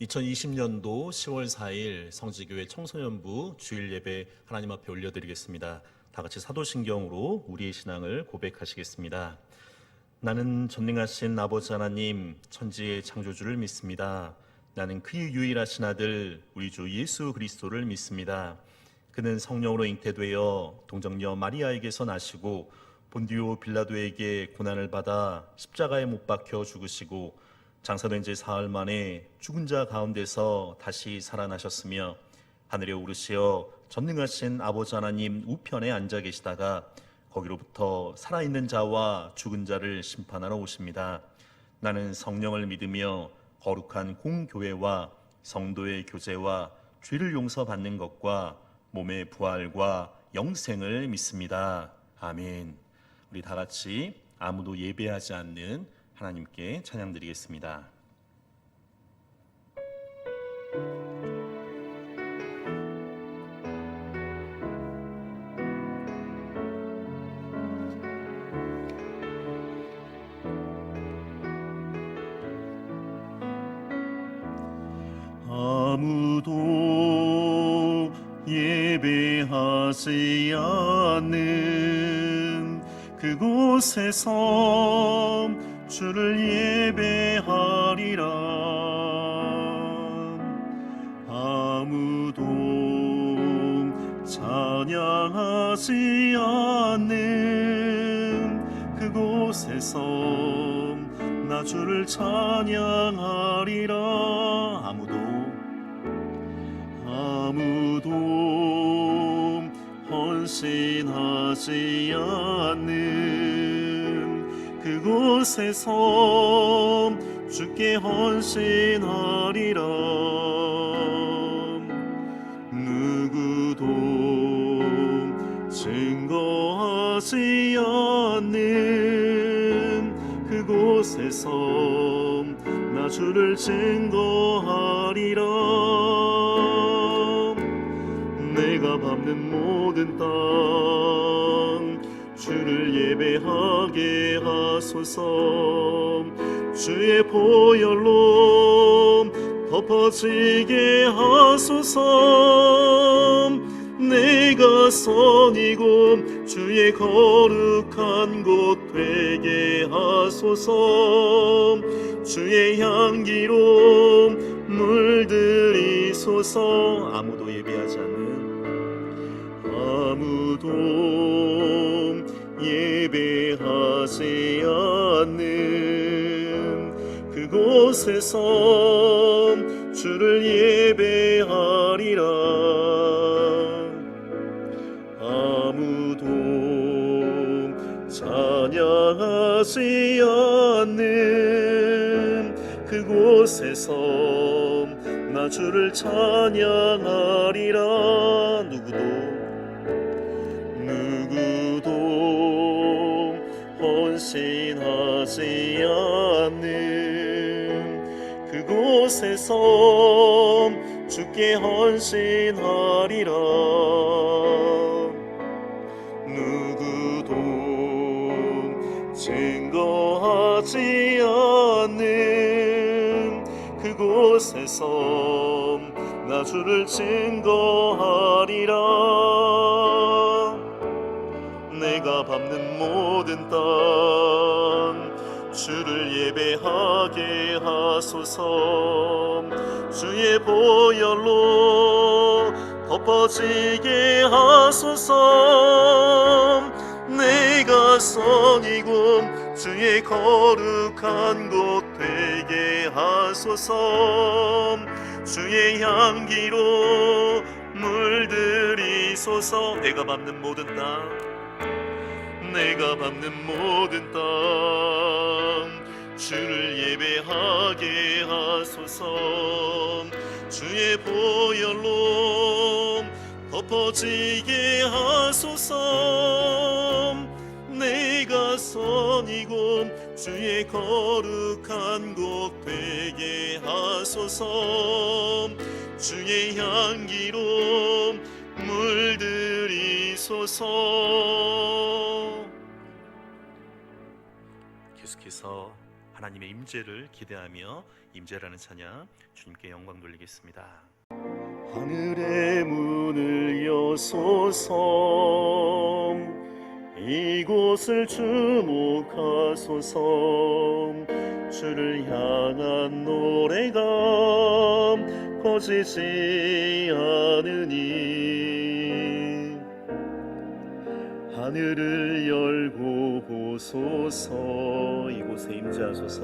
2020년도 10월 4일 성지교회 청소년부 주일 예배 하나님 앞에 올려드리겠습니다. 다 같이 사도신경으로 우리의 신앙을 고백하시겠습니다. 나는 전능하신 아버지 하나님 천지의 창조주를 믿습니다. 나는 그의 유일하신 아들 우리 주 예수 그리스도를 믿습니다. 그는 성령으로 잉태되어 동정녀 마리아에게서 나시고 본디오 빌라도에게 고난을 받아 십자가에 못 박혀 죽으시고 장사된 지 사흘 만에 죽은 자 가운데서 다시 살아나셨으며 하늘에 오르시어 전능하신 아버지 하나님 우편에 앉아 계시다가 거기로부터 살아있는 자와 죽은 자를 심판하러 오십니다. 나는 성령을 믿으며 거룩한 공교회와 성도의 교제와 죄를 용서받는 것과 몸의 부활과 영생을 믿습니다. 아멘. 우리 다 같이 아무도 예배하지 않는 하나님께 찬양드리겠습니다. 아무도 예배하지 않는 그곳에서 주를 예배하리라. 아무도 찬양하지 않는 그곳에서 나 주를 찬양하리라. 아무도 헌신하지 않는 그곳에서 주께 헌신하리라. 누구도 증거하지 않는 그곳에서 나 주를 증거하리라. 내가 밟는 모든 땅 주를 예배하게 하소서. 주의 보혈로 덮어지게 하소서. 내가 선이고 주의 거룩한 곳 되게 하소서. 주의 향기로 물들이소서. 아무도 예배하지 않는 그곳에서 주를 예배하리라. 아무도 찬양하지 않는 그곳에서 나 주를 찬양하리라. 누구도 헌신하지 않는 그곳에서 주께 헌신하리라. 누구도 증거하지 않는 그곳에서 나 주를 증거하리라. 내가 밟는 모든 땅 주를 예배하게 하소서. 주의 보혈로 덮어지게 하소서. 내가 선이고 주의 거룩한 곳 되게 하소서. 주의 향기로 물들이소서. 내가 밟는 모든 땅 주를 예배하게 하소서. 주의 보혈로 덮어지게 하소서. 내가 선이고 주의 거룩한 곳 되게 하소서. 주의 향기로 물들이소서. 계속해서 하나님의 임재를 기대하며 임재라는 찬양 주님께 영광 돌리겠습니다. 하늘의 문을 여소서, 이곳을 주목하소서. 주를 향한 노래가 꺼지지 않으니 하늘을 열고 보소서. 이곳에 임재하소서.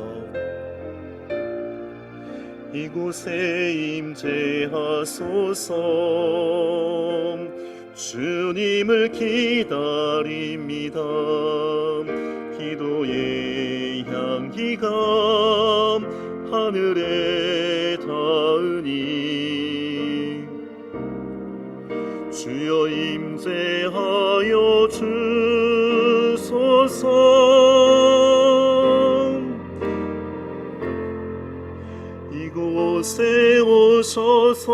이곳에 임재하소서. 주님을 기다립니다. 기도의 향기가 하늘에 닿으니 주여 임재하여 주소서. 이곳에 오셔서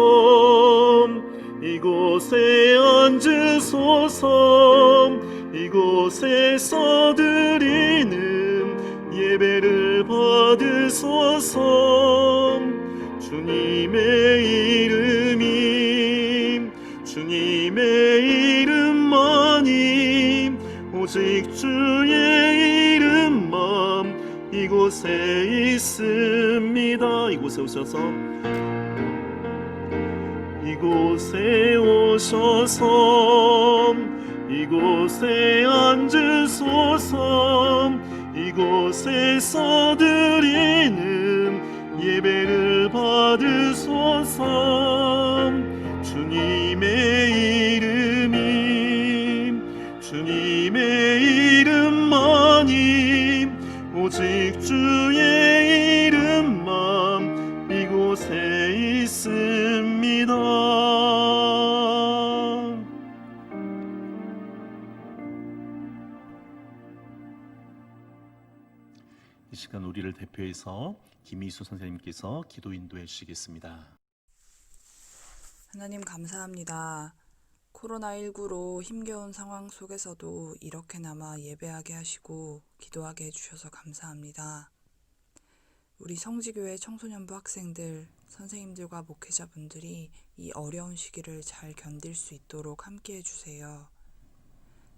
이곳에 앉으소서. 이곳에서 드리는 예배를 받으소서. 주님의 이름만이 오직 주의 이름만 이곳에 있습니다. 이곳에 오셔서 이곳에 오셔서 이곳에 앉으소서. 이곳에서 드리는 예배를 받으소서. 주님의 이름만이 오직 주의 이름만 이곳에 있습니다. 이 시간 우리를 대표해서 김희수 선생님께서 기도 인도해 주시겠습니다. 하나님 감사합니다. 코로나19로 힘겨운 상황 속에서도 이렇게나마 예배하게 하시고 기도하게 해주셔서 감사합니다. 우리 성지교회 청소년부 학생들, 선생님들과 목회자분들이 이 어려운 시기를 잘 견딜 수 있도록 함께 해주세요.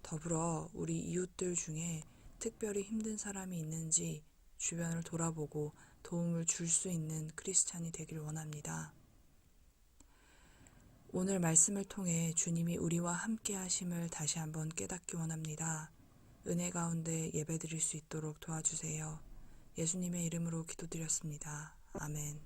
더불어 우리 이웃들 중에 특별히 힘든 사람이 있는지 주변을 돌아보고 도움을 줄 수 있는 크리스찬이 되길 원합니다. 오늘 말씀을 통해 주님이 우리와 함께 하심을 다시 한번 깨닫기 원합니다. 은혜 가운데 예배드릴 수 있도록 도와주세요. 예수님의 이름으로 기도드렸습니다. 아멘.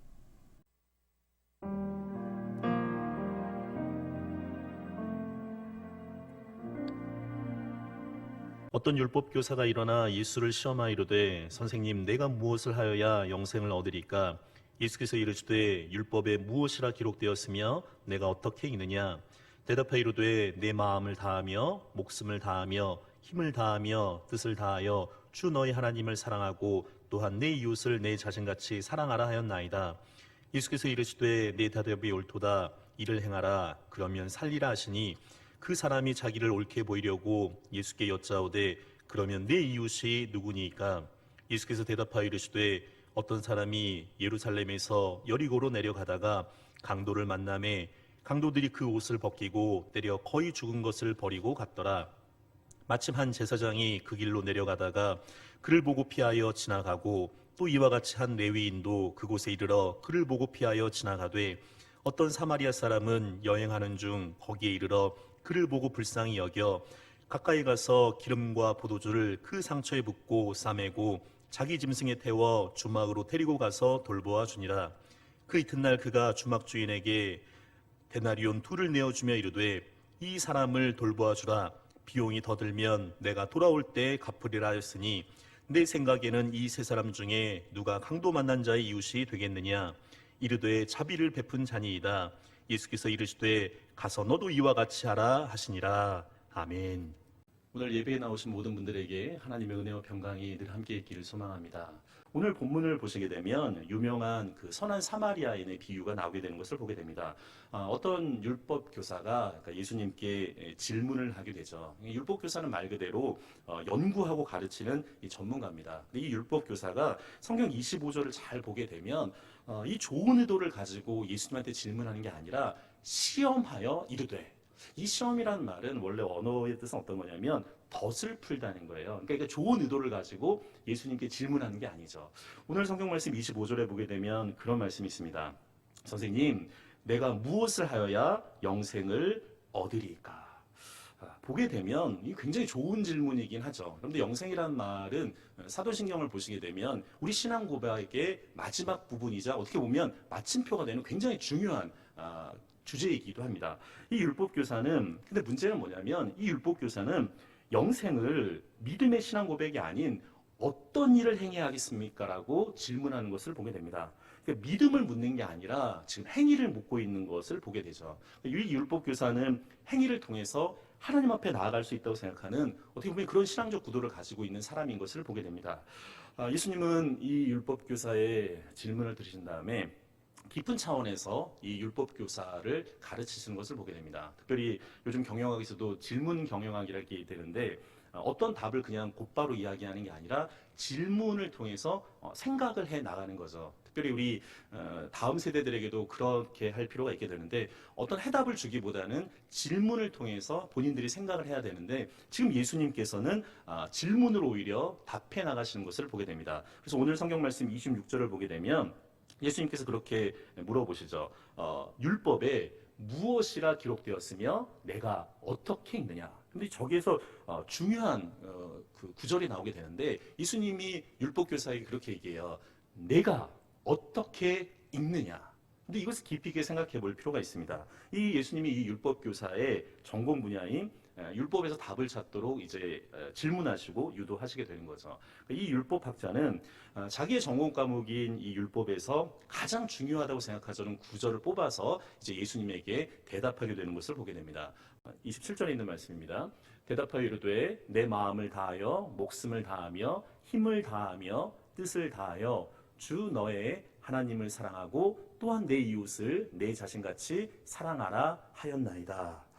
어떤 율법 교사가 일어나 예수를 시험하이르되 선생님 내가 무엇을 하여야 영생을 얻으리까? 예수께서 이르시되 율법에 무엇이라 기록되었으며 내가 어떻게 읽느냐? 대답하이르되 내 마음을 다하며 목숨을 다하며 힘을 다하며 뜻을 다하여 주 너희 하나님을 사랑하고 또한 내 이웃을 내 자신같이 사랑하라 하였나이다. 예수께서 이르시되 내 대답이 옳도다. 이를 행하라. 그러면 살리라 하시니 그 사람이 자기를 옳게 보이려고 예수께 여짜오되 그러면 내 이웃이 누구니까? 예수께서 대답하여 이르시되 어떤 사람이 예루살렘에서 여리고로 내려가다가 강도를 만나매 강도들이 그 옷을 벗기고 때려 거의 죽은 것을 버리고 갔더라. 마침 한 제사장이 그 길로 내려가다가 그를 보고 피하여 지나가고 또 이와 같이 한 레위인도 그곳에 이르러 그를 보고 피하여 지나가되 어떤 사마리아 사람은 여행하는 중 거기에 이르러 그를 보고 불쌍히 여겨 가까이 가서 기름과 포도주를 그 상처에 붓고 싸매고 자기 짐승에 태워 주막으로 데리고 가서 돌보아 주니라. 그 이튿날 그가 주막 주인에게 데나리온 2를 내어주며 이르되 이 사람을 돌보아 주라. 비용이 더 들면 내가 돌아올 때 갚으리라 하였으니 내 생각에는 이 세 사람 중에 누가 강도 만난 자의 이웃이 되겠느냐? 이르되 자비를 베푼 자니이다. 예수께서 이르시되 가서 너도 이와 같이 하라 하시니라. 아멘. 오늘 예배에 나오신 모든 분들에게 하나님의 은혜와 평강이 늘 함께 있기를 소망합니다. 오늘 본문을 보시게 되면 유명한 그 선한 사마리아인의 비유가 나오게 되는 것을 보게 됩니다. 어떤 율법 교사가 그러니까 예수님께 질문을 하게 되죠. 율법 교사는 말 그대로 연구하고 가르치는 이 전문가입니다. 이 율법 교사가 성경 25절을 잘 보게 되면 이 좋은 의도를 가지고 예수님한테 질문하는 게 아니라 시험하여 이르되, 이 시험이라는 말은 원래 언어의 뜻은 어떤 거냐면 덫을 풀다는 거예요. 그러니까 좋은 의도를 가지고 예수님께 질문하는 게 아니죠. 오늘 성경 말씀 25절에 보게 되면 그런 말씀이 있습니다. 선생님, 내가 무엇을 하여야 영생을 얻으리까? 보게 되면 이 굉장히 좋은 질문이긴 하죠. 그런데 영생이라는 말은 사도신경을 보시게 되면 우리 신앙 고백의 마지막 부분이자 어떻게 보면 마침표가 되는 굉장히 중요한 주제이기도 합니다. 이 율법교사는, 근데 문제는 뭐냐면 이 율법교사는 영생을 믿음의 신앙 고백이 아닌 어떤 일을 행해야 하겠습니까? 라고 질문하는 것을 보게 됩니다. 그러니까 믿음을 묻는 게 아니라 지금 행위를 묻고 있는 것을 보게 되죠. 이 율법교사는 행위를 통해서 하나님 앞에 나아갈 수 있다고 생각하는 어떻게 보면 그런 신앙적 구도를 가지고 있는 사람인 것을 보게 됩니다. 예수님은 이 율법교사의 질문을 들으신 다음에 깊은 차원에서 이 율법 교사를 가르치시는 것을 보게 됩니다. 특별히 요즘 경영학에서도 질문 경영학이라는 게 되는데 어떤 답을 그냥 곧바로 이야기하는 게 아니라 질문을 통해서 생각을 해 나가는 거죠. 특별히 우리 다음 세대들에게도 그렇게 할 필요가 있게 되는데 어떤 해답을 주기보다는 질문을 통해서 본인들이 생각을 해야 되는데 지금 예수님께서는 질문으로 오히려 답해 나가시는 것을 보게 됩니다. 그래서 오늘 성경 말씀 26절을 보게 되면 예수님께서 그렇게 물어보시죠. 율법에 무엇이라 기록되었으며 내가 어떻게 읽느냐. 근데 저기에서 중요한 그 구절이 나오게 되는데 예수님이 율법교사에게 그렇게 얘기해요. 내가 어떻게 읽느냐. 근데 이것을 깊이 있게 생각해 볼 필요가 있습니다. 이 예수님이 이 율법교사의 전공 분야인 율법에서 답을 찾도록 이제 질문하시고 유도하시게 되는 거죠. 이 율법학자는 자기의 전공 과목인 이 율법에서 가장 중요하다고 생각하는 구절을 뽑아서 이제 예수님에게 대답하게 되는 것을 보게 됩니다. 27절에 있는 말씀입니다. 대답하여 이르되 내 마음을 다하여 목숨을 다하며 힘을 다하며 뜻을 다하여 주 너의 하나님을 사랑하고 또한 내 이웃을 내 자신같이 사랑하라 하였나이다.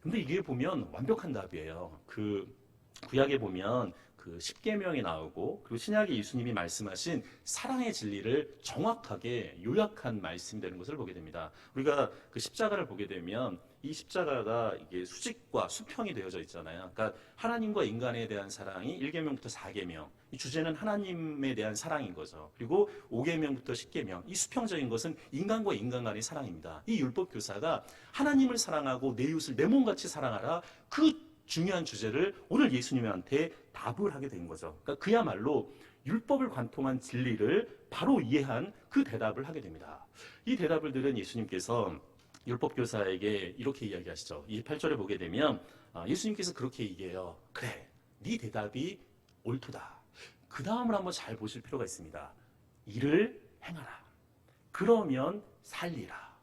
근데 이게 보면 완벽한 답이에요. 그 구약에 보면 그 십계명이 나오고 그리고 신약에 예수님이 말씀하신 사랑의 진리를 정확하게 요약한 말씀이 되는 것을 보게 됩니다. 우리가 그 십자가를 보게 되면 이 십자가가 이게 수직과 수평이 되어져 있잖아요. 그러니까 하나님과 인간에 대한 사랑이 1계명부터 4계명. 이 주제는 하나님에 대한 사랑인 거죠. 그리고 5계명부터 10계명. 이 수평적인 것은 인간과 인간 간의 사랑입니다. 이 율법 교사가 하나님을 사랑하고 내 이웃을 내 몸같이 사랑하라. 그 중요한 주제를 오늘 예수님한테 답을 하게 된 거죠. 그러니까 그야말로 율법을 관통한 진리를 바로 이해한 그 대답을 하게 됩니다. 이 대답을 들은 예수님께서 율법교사에게 이렇게 이야기하시죠. 28절에 보게 되면 예수님께서 그렇게 얘기해요. 그래, 네 대답이 옳도다. 그 다음을 한번 잘 보실 필요가 있습니다. 이를 행하라. 그러면 살리라.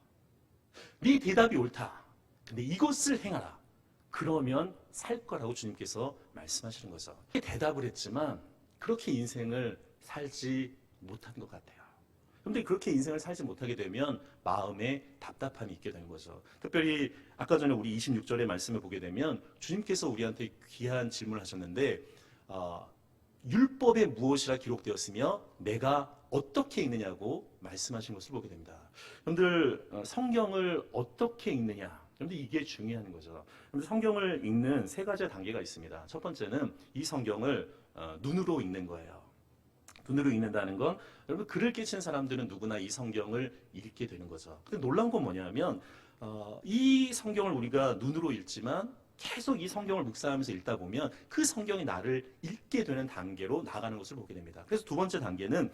네 대답이 옳다. 근데 이것을 행하라. 그러면 살 거라고 주님께서 말씀하시는 거죠. 대답을 했지만 그렇게 인생을 살지 못한 것 같아요. 그런데 그렇게 인생을 살지 못하게 되면 마음에 답답함이 있게 되는 거죠. 특별히 아까 전에 우리 26절의 말씀을 보게 되면 주님께서 우리한테 귀한 질문을 하셨는데 율법에 무엇이라 기록되었으며 내가 어떻게 읽느냐고 말씀하신 것을 보게 됩니다. 여러분들 성경을 어떻게 읽느냐. 그런데 이게 중요한 거죠. 그런데 성경을 읽는 세 가지 단계가 있습니다. 첫 번째는 이 성경을 눈으로 읽는 거예요. 눈으로 읽는다는 건 여러분 글을 깨친 사람들은 누구나 이 성경을 읽게 되는 거죠. 근데 놀라운 건 뭐냐면 이 성경을 우리가 눈으로 읽지만 계속 이 성경을 묵상하면서 읽다 보면 그 성경이 나를 읽게 되는 단계로 나가는 것을 보게 됩니다. 그래서 두 번째 단계는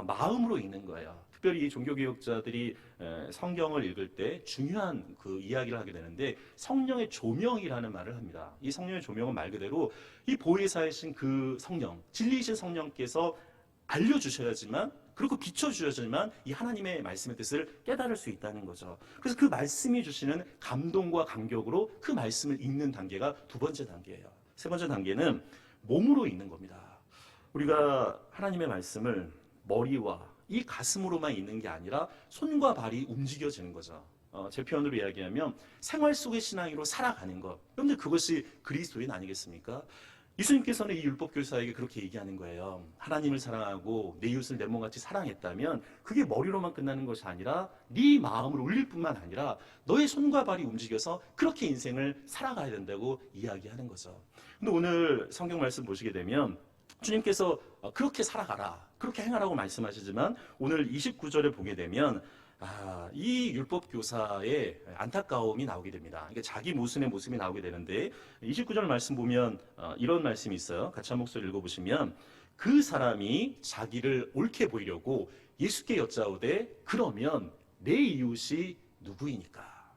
마음으로 읽는 거예요. 특별히 이 종교개혁자들이 성경을 읽을 때 중요한 그 이야기를 하게 되는데 성령의 조명이라는 말을 합니다. 이 성령의 조명은 말 그대로 이 보혜사이신 그 성령, 진리이신 성령께서 알려주셔야지만 그리고 비춰주셔야지만 이 하나님의 말씀의 뜻을 깨달을 수 있다는 거죠. 그래서 그 말씀이 주시는 감동과 감격으로 그 말씀을 읽는 단계가 두 번째 단계예요. 세 번째 단계는 몸으로 읽는 겁니다. 우리가 하나님의 말씀을 머리와 이 가슴으로만 있는 게 아니라 손과 발이 움직여지는 거죠. 제 표현으로 이야기하면 생활 속의 신앙으로 살아가는 것. 여러분들 그것이 그리스도인 아니겠습니까? 예수님께서는 이 율법교사에게 그렇게 얘기하는 거예요. 하나님을 사랑하고 내 이웃을 내 몸같이 사랑했다면 그게 머리로만 끝나는 것이 아니라 네 마음을 울릴 뿐만 아니라 너의 손과 발이 움직여서 그렇게 인생을 살아가야 된다고 이야기하는 거죠. 근데 오늘 성경 말씀 보시게 되면 주님께서 그렇게 살아가라, 그렇게 행하라고 말씀하시지만 오늘 29절을 보게 되면 이 율법 교사의 안타까움이 나오게 됩니다. 그러니까 자기 모순의 모습이 나오게 되는데 29절 말씀 보면 이런 말씀이 있어요. 같이 한 목소리 읽어보시면 그 사람이 자기를 옳게 보이려고 예수께 여짜오되 그러면 내 이웃이 누구이니까.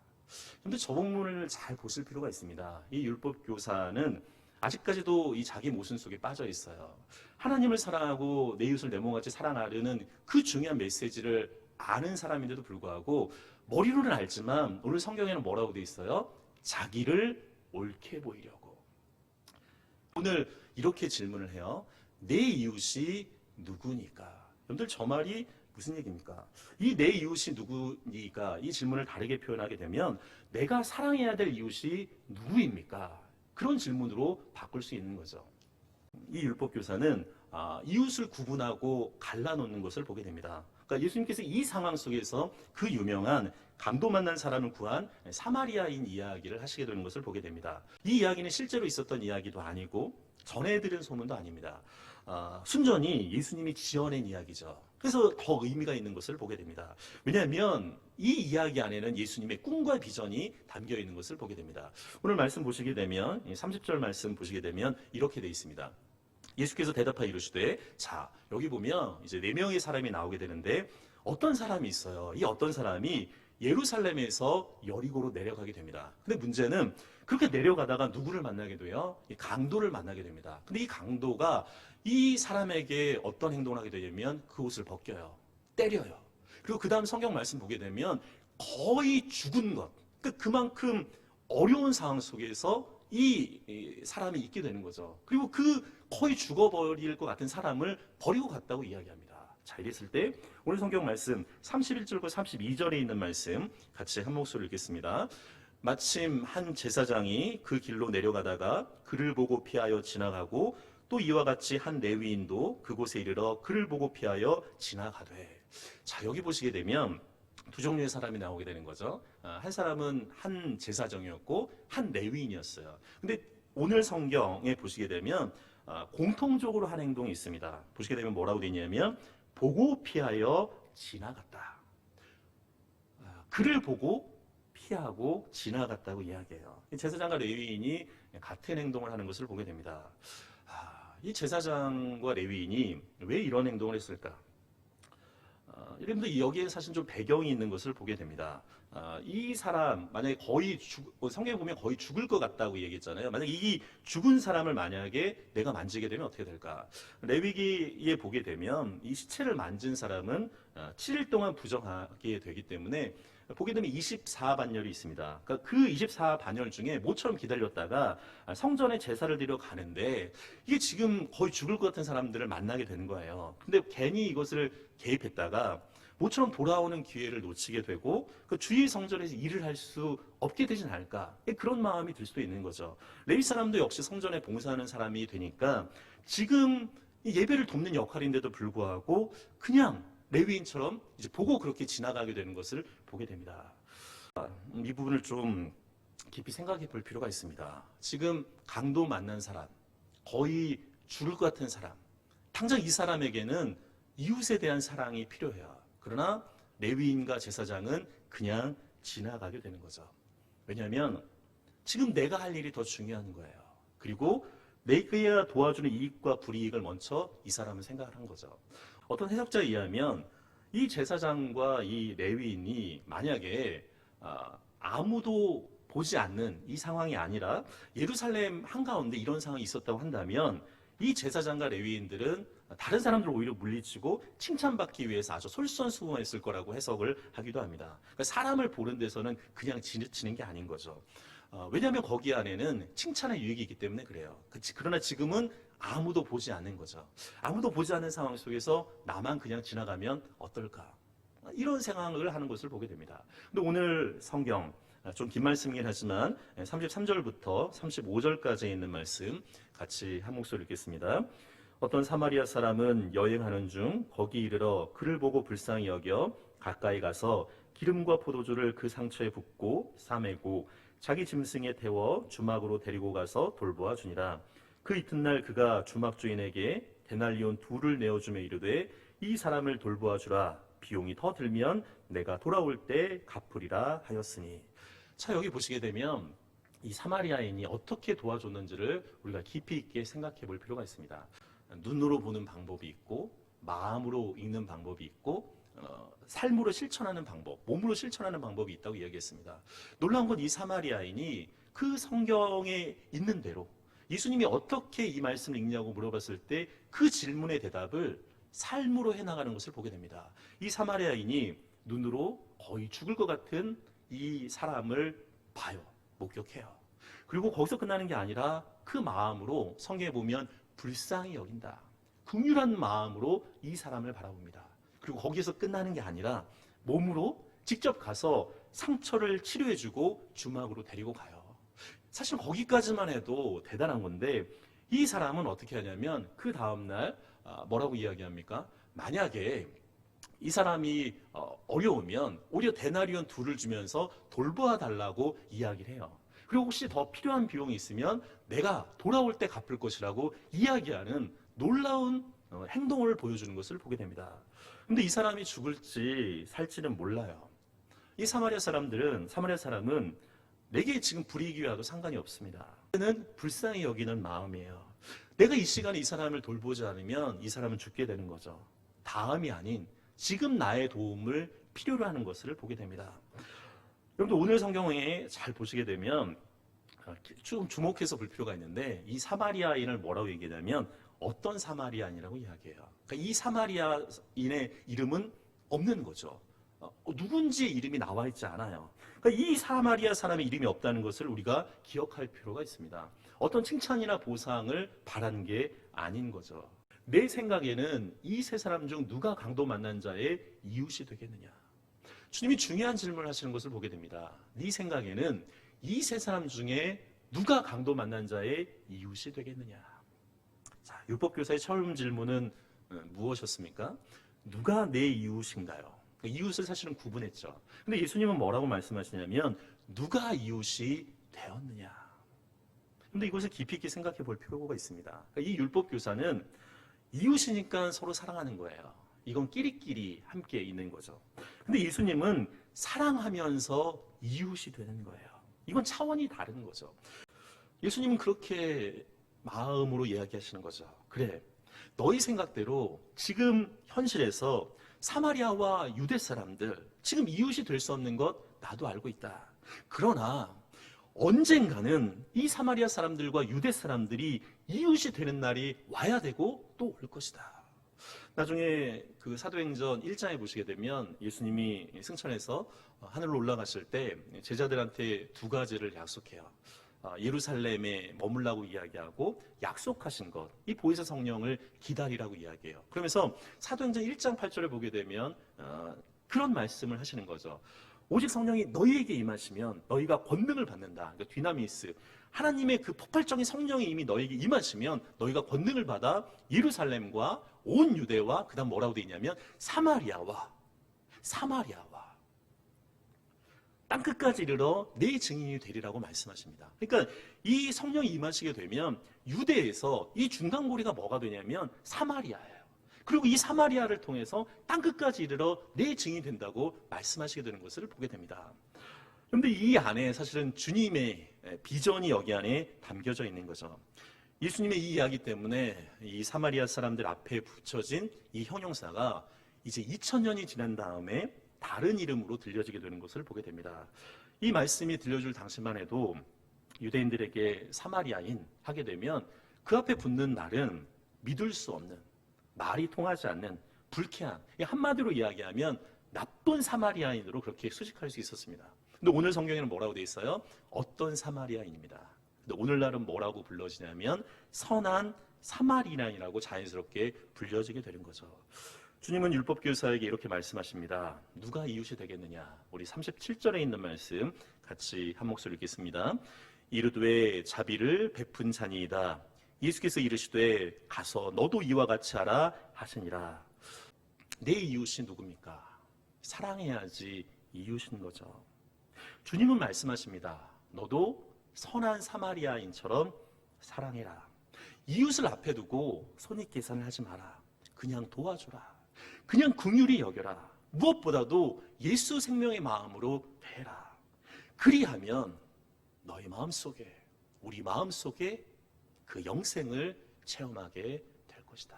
근데 저 본문을 잘 보실 필요가 있습니다. 이 율법 교사는 아직까지도 이 자기 모순 속에 빠져 있어요. 하나님을 사랑하고 내 이웃을 내 몸같이 사랑하려는 그 중요한 메시지를 아는 사람인데도 불구하고 머리로는 알지만 오늘 성경에는 뭐라고 돼 있어요? 자기를 옳게 보이려고. 오늘 이렇게 질문을 해요. 내 이웃이 누구니까? 여러분들 저 말이 무슨 얘기입니까? 이 내 이웃이 누구니까 이 질문을 다르게 표현하게 되면 내가 사랑해야 될 이웃이 누구입니까? 그런 질문으로 바꿀 수 있는 거죠. 이 율법교사는 이웃을 구분하고 갈라놓는 것을 보게 됩니다. 그러니까 예수님께서 이 상황 속에서 그 유명한 강도 만난 사람을 구한 사마리아인 이야기를 하시게 되는 것을 보게 됩니다. 이 이야기는 실제로 있었던 이야기도 아니고 전해들은 소문도 아닙니다. 순전히 예수님이 지어낸 이야기죠. 그래서 더 의미가 있는 것을 보게 됩니다. 왜냐하면 이 이야기 안에는 예수님의 꿈과 비전이 담겨 있는 것을 보게 됩니다. 오늘 말씀 보시게 되면 30절 말씀 보시게 되면 이렇게 돼 있습니다. 예수께서 대답하여 이르시되 자 여기 보면 이제 4명의 사람이 나오게 되는데 어떤 사람이 있어요. 이 어떤 사람이 예루살렘에서 여리고로 내려가게 됩니다. 근데 문제는 그렇게 내려가다가 누구를 만나게 돼요? 이 강도를 만나게 됩니다. 근데 이 강도가 이 사람에게 어떤 행동을 하게 되냐면 그 옷을 벗겨요. 때려요. 그리고 그 다음 성경 말씀 보게 되면 거의 죽은 것. 그만큼 어려운 상황 속에서 이 사람이 있게 되는 거죠. 그리고 그 거의 죽어버릴 것 같은 사람을 버리고 갔다고 이야기합니다. 자, 이랬을 때 오늘 성경 말씀 31절과 32절에 있는 말씀 같이 한 목소리 읽겠습니다. 마침 한 제사장이 그 길로 내려가다가 그를 보고 피하여 지나가고 또 이와 같이 한 레위인도 그곳에 이르러 그를 보고 피하여 지나가되. 자, 여기 보시게 되면 두 종류의 사람이 나오게 되는 거죠. 한 사람은 한 제사장이었고 한 레위인이었어요. 근데 오늘 성경에 보시게 되면 공통적으로 한 행동이 있습니다. 보시게 되면 뭐라고 되어 있냐면 보고 피하여 지나갔다. 그를 보고 피하고 지나갔다고 이야기해요. 제사장과 레위인이 같은 행동을 하는 것을 보게 됩니다. 이 제사장과 레위인이 왜 이런 행동을 했을까? 여러분들 여기에 사실 좀 배경이 있는 것을 보게 됩니다. 이 사람 만약에 성경에 보면 거의 죽을 것 같다고 얘기했잖아요. 만약에 이 죽은 사람을 만약에 내가 만지게 되면 어떻게 될까? 레위기에 보게 되면 이 시체를 만진 사람은 7일 동안 부정하게 되기 때문에 보게 되면 24반열이 있습니다. 그러니까 그 24반열 중에 모처럼 기다렸다가 성전에 제사를 드리러 가는데 이게 지금 거의 죽을 것 같은 사람들을 만나게 되는 거예요. 근데 괜히 이것을 개입했다가 모처럼 돌아오는 기회를 놓치게 되고 그 주의 성전에서 일을 할 수 없게 되진 않을까, 그런 마음이 들 수도 있는 거죠. 레위 사람도 역시 성전에 봉사하는 사람이 되니까 지금 예배를 돕는 역할인데도 불구하고 그냥 레위인처럼 이제 보고 그렇게 지나가게 되는 것을 보게 됩니다. 이 부분을 좀 깊이 생각해 볼 필요가 있습니다. 지금 강도 만난 사람, 거의 죽을 것 같은 사람, 당장 이 사람에게는 이웃에 대한 사랑이 필요해요. 그러나 레위인과 제사장은 그냥 지나가게 되는 거죠. 왜냐하면 지금 내가 할 일이 더 중요한 거예요. 그리고 내가 도와주는 이익과 불이익을 먼저 이 사람은 생각을 한 거죠. 어떤 해석자에 의하면 이 제사장과 이 레위인이 만약에 아무도 보지 않는 이 상황이 아니라 예루살렘 한가운데 이런 상황이 있었다고 한다면 이 제사장과 레위인들은 다른 사람들을 오히려 물리치고 칭찬받기 위해서 아주 솔선수범했을 거라고 해석을 하기도 합니다. 그러니까 사람을 보는 데서는 그냥 지나치는 게 아닌 거죠. 왜냐하면 거기 안에는 칭찬의 유익이 있기 때문에 그래요. 그러나 지금은 아무도 보지 않는 거죠. 아무도 보지 않는 상황 속에서 나만 그냥 지나가면 어떨까? 이런 생각을 하는 것을 보게 됩니다. 근데 오늘 성경 좀 긴 말씀이긴 하지만 33절부터 35절까지 있는 말씀 같이 한 목소리 읽겠습니다. 어떤 사마리아 사람은 여행하는 중 거기 이르러 그를 보고 불쌍히 여겨 가까이 가서 기름과 포도주를 그 상처에 붓고 싸매고 자기 짐승에 태워 주막으로 데리고 가서 돌보아 주니라. 그 이튿날 그가 주막 주인에게 데날리온 2를 내어주며 이르되 이 사람을 돌보아 주라. 비용이 더 들면 내가 돌아올 때 갚으리라 하였으니. 자, 여기 보시게 되면 이 사마리아인이 어떻게 도와줬는지를 우리가 깊이 있게 생각해 볼 필요가 있습니다. 눈으로 보는 방법이 있고 마음으로 읽는 방법이 있고 삶으로 실천하는 방법, 몸으로 실천하는 방법이 있다고 이야기했습니다. 놀라운 건 이 사마리아인이 그 성경에 있는 대로 예수님이 어떻게 이 말씀을 읽냐고 물어봤을 때 그 질문의 대답을 삶으로 해나가는 것을 보게 됩니다. 이 사마리아인이 눈으로 거의 죽을 것 같은 이 사람을 봐요. 목격해요. 그리고 거기서 끝나는 게 아니라 그 마음으로 성경에 보면 불쌍히 여긴다. 긍휼한 마음으로 이 사람을 바라봅니다. 그리고 거기에서 끝나는 게 아니라 몸으로 직접 가서 상처를 치료해주고 주막으로 데리고 가요. 사실 거기까지만 해도 대단한 건데 이 사람은 어떻게 하냐면 그 다음날 뭐라고 이야기합니까? 만약에 이 사람이 어려우면 오히려 데나리온 2를 주면서 돌보아 달라고 이야기를 해요. 그리고 혹시 더 필요한 비용이 있으면 내가 돌아올 때 갚을 것이라고 이야기하는 놀라운 행동을 보여주는 것을 보게 됩니다. 근데 이 사람이 죽을지 살지는 몰라요. 이 사마리아 사람은 내게 지금 불이익이 와도 상관이 없습니다. 그는 불쌍히 여기는 마음이에요. 내가 이 시간에 이 사람을 돌보지 않으면 이 사람은 죽게 되는 거죠. 다음이 아닌 지금 나의 도움을 필요로 하는 것을 보게 됩니다. 여러분들 오늘 성경에 잘 보시게 되면 좀 주목해서 볼 필요가 있는데 이 사마리아인을 뭐라고 얘기하냐면 어떤 사마리아인이라고 이야기해요. 그러니까 이 사마리아인의 이름은 없는 거죠. 누군지의 이름이 나와 있지 않아요. 그러니까 이 사마리아 사람의 이름이 없다는 것을 우리가 기억할 필요가 있습니다. 어떤 칭찬이나 보상을 바란 게 아닌 거죠. 내 생각에는 이 세 사람 중 누가 강도 만난 자의 이웃이 되겠느냐? 주님이 중요한 질문을 하시는 것을 보게 됩니다. 네 생각에는 이 세 사람 중에 누가 강도 만난 자의 이웃이 되겠느냐? 자, 율법교사의 처음 질문은 무엇이었습니까? 누가 내 이웃인가요? 이웃을 사실은 구분했죠. 근데 예수님은 뭐라고 말씀하시냐면 누가 이웃이 되었느냐? 근데 이것을 깊이 있게 생각해 볼 필요가 있습니다. 이 율법교사는 이웃이니까 서로 사랑하는 거예요. 이건 끼리끼리 함께 있는 거죠. 근데 예수님은 사랑하면서 이웃이 되는 거예요. 이건 차원이 다른 거죠. 예수님은 그렇게 마음으로 이야기하시는 거죠. 그래, 너희 생각대로 지금 현실에서 사마리아와 유대 사람들 지금 이웃이 될 수 없는 것 나도 알고 있다. 그러나 언젠가는 이 사마리아 사람들과 유대 사람들이 이웃이 되는 날이 와야 되고 또 올 것이다. 나중에 그 사도행전 1장에 보시게 되면 예수님이 승천해서 하늘로 올라가실 때 제자들한테 2가지를 약속해요. 예루살렘에 머물라고 이야기하고 약속하신 것, 이 보혜사 성령을 기다리라고 이야기해요. 그러면서 사도행전 1장 8절을 보게 되면 그런 말씀을 하시는 거죠. 오직 성령이 너희에게 임하시면 너희가 권능을 받는다. 그러니까 디나미스, 하나님의 그 폭발적인 성령이 이미 너희에게 임하시면 너희가 권능을 받아 예루살렘과 온 유대와 그다음 뭐라고 되어 있냐면 사마리아와 땅끝까지 이르러 내 증인이 되리라고 말씀하십니다. 그러니까 이 성령이 임하시게 되면 유대에서 이 중간고리가 뭐가 되냐면 사마리아예요. 그리고 이 사마리아를 통해서 땅끝까지 이르러 내 증인이 된다고 말씀하시게 되는 것을 보게 됩니다. 그런데 이 안에 사실은 주님의 비전이 여기 안에 담겨져 있는 거죠. 예수님의 이 이야기 때문에 이 사마리아 사람들 앞에 붙여진 이 형용사가 이제 2000년이 지난 다음에 다른 이름으로 들려지게 되는 것을 보게 됩니다. 이 말씀이 들려줄 당시만 해도 유대인들에게 사마리아인 하게 되면 그 앞에 붙는 날은 믿을 수 없는, 말이 통하지 않는, 불쾌한, 한마디로 이야기하면 나쁜 사마리아인으로 그렇게 수식할 수 있었습니다. 근데 오늘 성경에는 뭐라고 되어 있어요? 어떤 사마리아인입니다. 근데 오늘날은 뭐라고 불러지냐면 선한 사마리아인이라고 자연스럽게 불려지게 되는 거죠. 주님은 율법교사에게 이렇게 말씀하십니다. 누가 이웃이 되겠느냐? 우리 37절에 있는 말씀 같이 한 목소리 읽겠습니다. 이르되 자비를 베푼 자니이다. 예수께서 이르시되 가서 너도 이와 같이 하라 하시니라. 내 이웃이 누굽니까? 사랑해야지 이웃인 거죠. 주님은 말씀하십니다. 너도 선한 사마리아인처럼 사랑해라. 이웃을 앞에 두고 손익계산을 하지 마라. 그냥 도와줘라. 그냥 긍휼히 여겨라. 무엇보다도 예수 생명의 마음으로 대해라. 그리하면 너희 마음속에, 우리 마음속에 그 영생을 체험하게 될 것이다.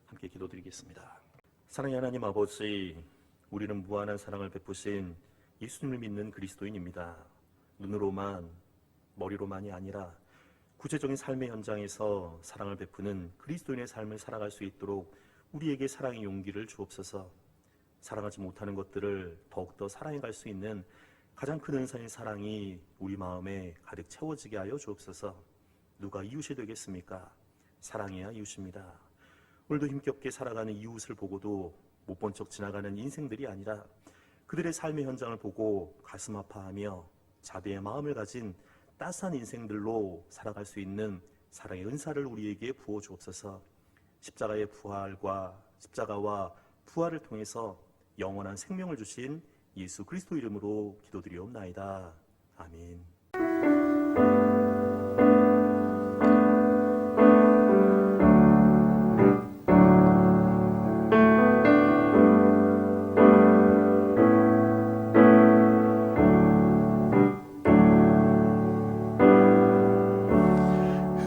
함께 기도드리겠습니다. 사랑의 하나님 아버지, 우리는 무한한 사랑을 베푸신 예수님을 믿는 그리스도인입니다. 눈으로만, 머리로만이 아니라 구체적인 삶의 현장에서 사랑을 베푸는 그리스도인의 삶을 살아갈 수 있도록 우리에게 사랑의 용기를 주옵소서. 사랑하지 못하는 것들을 더욱더 사랑해갈 수 있는 가장 큰 은사인 사랑이 우리 마음에 가득 채워지게 하여 주옵소서. 누가 이웃이 되겠습니까? 사랑해야 이웃입니다. 오늘도 힘겹게 살아가는 이웃을 보고도 못 본 척 지나가는 인생들이 아니라 그들의 삶의 현장을 보고 가슴 아파하며 자비의 마음을 가진 따스한 인생들로 살아갈 수 있는 사랑의 은사를 우리에게 부어 주옵소서. 십자가의 십자가와 부활을 통해서 영원한 생명을 주신 예수 그리스도 이름으로 기도드리옵나이다. 아멘.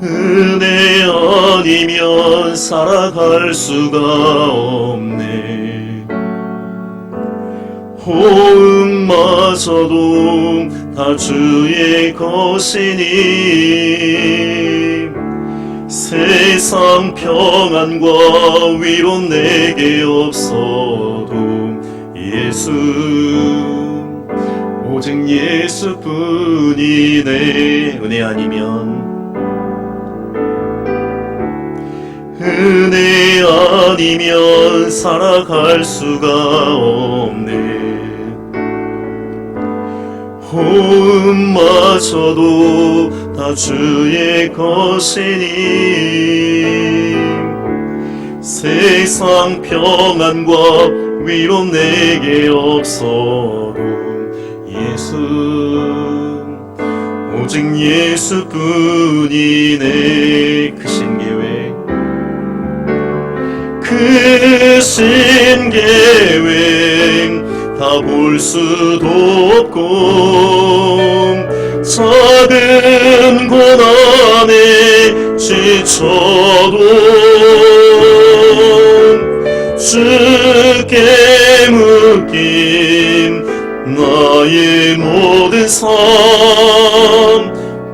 은혜 아니면 살아갈 수가 없네. 호흡마저도 다 주의 것이니 세상 평안과 위로 내게 없어도 예수, 오직 예수뿐이네. 은혜 아니면 살아갈 수가 없네. 호흡마저도 다 주의 것이니 세상 평안과 위로 내게 없어도 예수, 오직 예수뿐이네. 크신 계획 다 볼 수도 없고 작은 고난에 지쳐도 주께 묶인 나의 모든 삶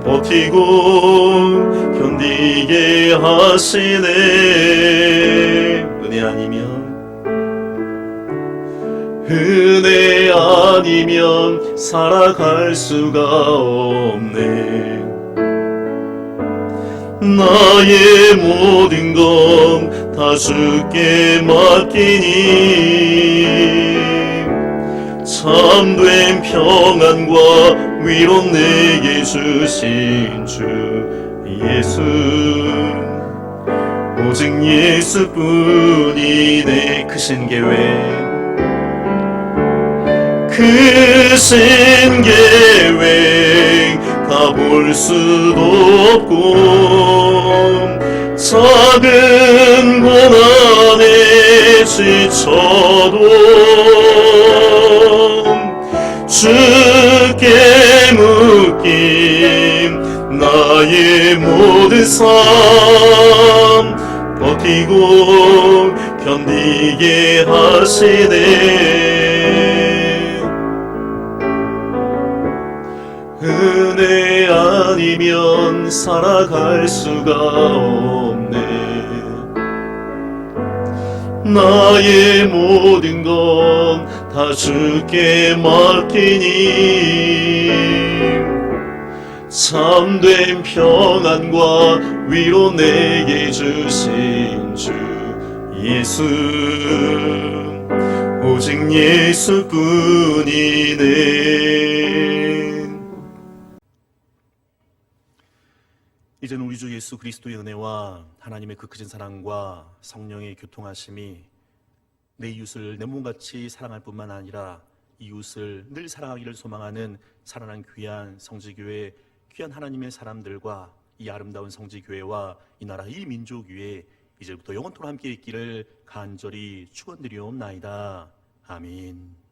버티고 견디게 하시네. 은혜 아니면 살아갈 수가 없네. 나의 모든 것 다 주께 맡기니 참된 평안과 위로 내게 주신 주 예수, 오직 예수뿐이네. 크신 계획 다 볼 수도 없고 작은 고난에 지쳐도 주께 묶인 나의 모든 삶 버티고 견디게 하시네. 은혜 아니면 살아갈 수가 없네. 나의 모든 것 다 주께 맡기니 참된 평안과 위로 내게 주신 주 예수, 오직 예수뿐이네. 이제는 우리 주 예수 그리스도의 은혜와 하나님의 그 크신 사랑과 성령의 교통하심이 내 이웃을 내 몸같이 사랑할 뿐만 아니라 이웃을 늘 사랑하기를 소망하는 살아난 귀한 성지교회, 귀한 하나님의 사람들과 이 아름다운 성지교회와 이 나라 이 민족 위에 이제부터 영원토록 함께 있기를 간절히 축원드리옵나이다. 아멘.